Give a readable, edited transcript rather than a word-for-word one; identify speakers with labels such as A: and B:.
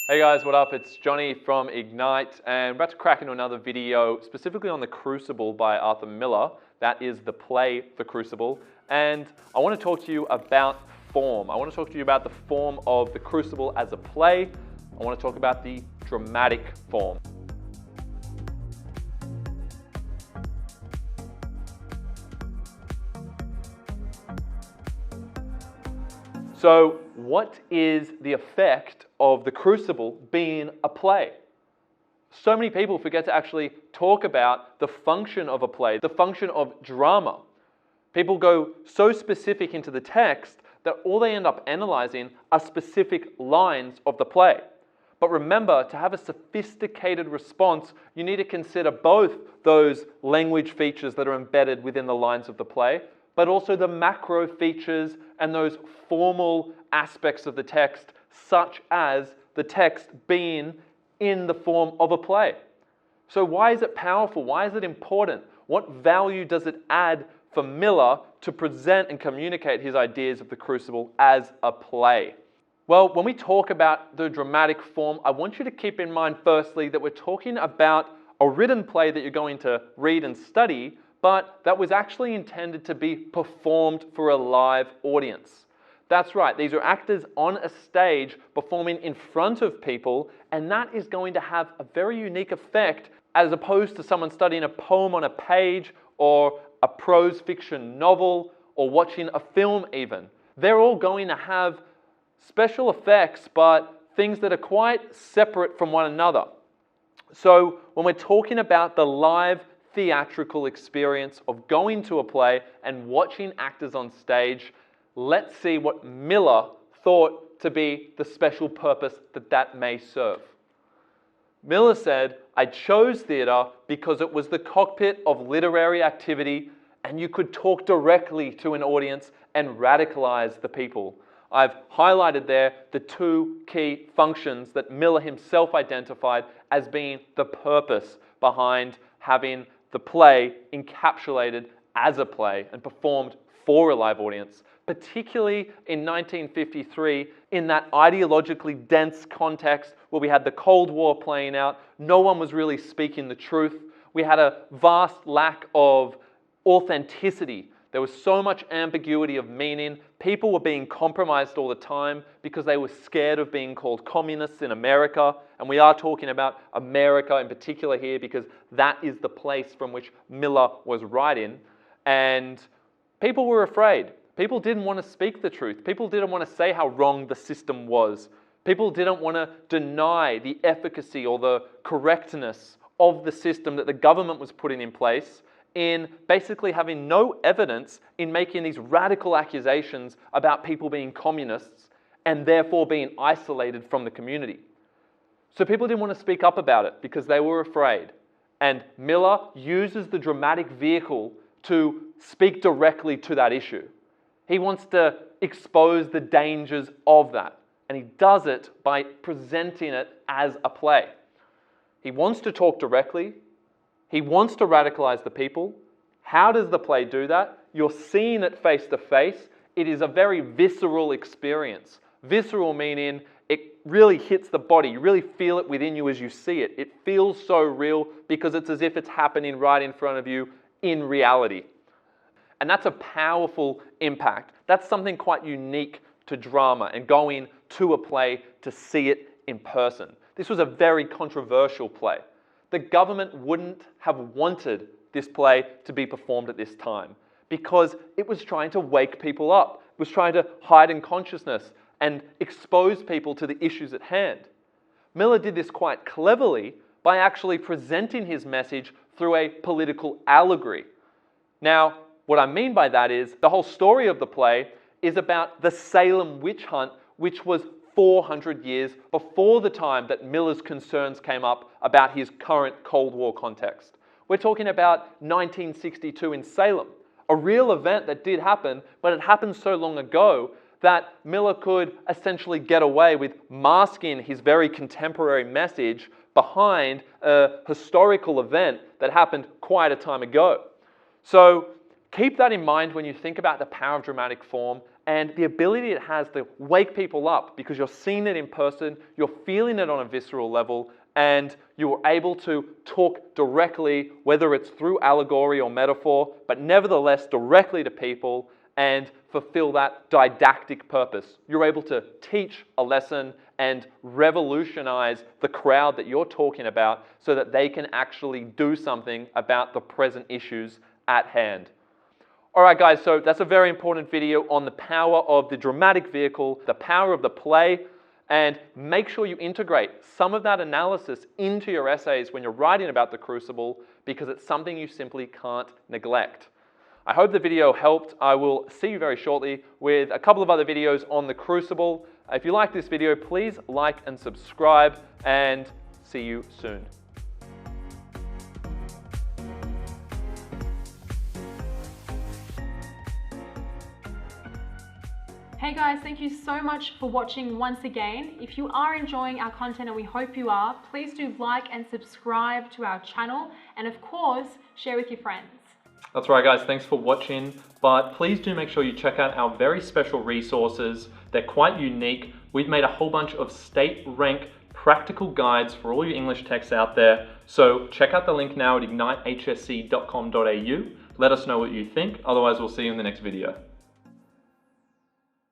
A: Hey guys, what up? It's Johnny from Ignite, and we're about to crack into another video specifically on The Crucible by Arthur Miller. That is the play The Crucible, and I want to talk to you about form. I want to talk to you about the form of The Crucible as a play. I want to talk about the dramatic form. So, what is the effect of The Crucible being a play? So many people forget to actually talk about the function of a play, the function of drama. People go so specific into the text that all they end up analyzing are specific lines of the play. But remember, to have a sophisticated response, you need to consider both those language features that are embedded within the lines of the play, but also the macro features and those formal aspects of the text, such as the text being in the form of a play. So why is it powerful? Why is it important? What value does it add for Miller to present and communicate his ideas of The Crucible as a play? Well, when we talk about the dramatic form, I want you to keep in mind firstly that we're talking about a written play that you're going to read and study, but that was actually intended to be performed for a live audience. That's right, these are actors on a stage performing in front of people, and that is going to have a very unique effect as opposed to someone studying a poem on a page or a prose fiction novel or watching a film even. They're all going to have special effects, but things that are quite separate from one another. So when we're talking about the live theatrical experience of going to a play and watching actors on stage, let's see what Miller thought to be the special purpose that that may serve. Miller said, "I chose theatre because it was the cockpit of literary activity and you could talk directly to an audience and radicalize the people." I've highlighted there the two key functions that Miller himself identified as being the purpose behind having the play encapsulated as a play and performed for a live audience, particularly in 1953 in that ideologically dense context where we had the Cold War playing out. No one was really speaking the truth. We had a vast lack of authenticity. There was so much ambiguity of meaning. People were being compromised all the time because they were scared of being called communists in America. And we are talking about America in particular here because that is the place from which Miller was writing. And people were afraid. People didn't want to speak the truth. People didn't want to say how wrong the system was. People didn't want to deny the efficacy or the correctness of the system that the government was putting in place, in basically having no evidence in making these radical accusations about people being communists and therefore being isolated from the community. So people didn't want to speak up about it because they were afraid. And Miller uses the dramatic vehicle to speak directly to that issue. He wants to expose the dangers of that. And he does it by presenting it as a play. He wants to talk directly. He wants to radicalize the people. How does the play do that? You're seeing it face to face. It is a very visceral experience. Visceral meaning it really hits the body. You really feel it within you as you see it. It feels so real because it's as if it's happening right in front of you in reality. And that's a powerful impact. That's something quite unique to drama and going to a play to see it in person. This was a very controversial play. The government wouldn't have wanted this play to be performed at this time because it was trying to wake people up. It was trying to heighten consciousness and expose people to the issues at hand. Miller did this quite cleverly by actually presenting his message through a political allegory. Now, what I mean by that is the whole story of the play is about the Salem witch hunt, which was 400 years before the time that Miller's concerns came up about his current Cold War context. We're talking about 1962 in Salem, a real event that did happen, but it happened so long ago that Miller could essentially get away with masking his very contemporary message behind a historical event that happened quite a time ago. So keep that in mind when you think about the power of dramatic form and the ability it has to wake people up because you're seeing it in person, you're feeling it on a visceral level, and you are able to talk directly, whether it's through allegory or metaphor, but nevertheless directly to people and fulfill that didactic purpose. You're able to teach a lesson and revolutionize the crowd that you're talking about so that they can actually do something about the present issues at hand. All right, guys, so that's a very important video on the power of the dramatic vehicle, the power of the play, and make sure you integrate some of that analysis into your essays when you're writing about the Crucible, because it's something you simply can't neglect. I hope the video helped. I will see you very shortly with a couple of other videos on the Crucible. If you like this video, please like and subscribe, and see you soon.
B: Hey guys, thank you so much for watching once again. If you are enjoying our content, and we hope you are, please do like and subscribe to our channel, and of course, share with your friends.
A: That's right, guys, thanks for watching, but please do make sure you check out our very special resources. They're quite unique. We've made a whole bunch of state rank practical guides for all your English texts out there. So check out the link now at ignitehsc.com.au. Let us know what you think. Otherwise, we'll see you in the next video.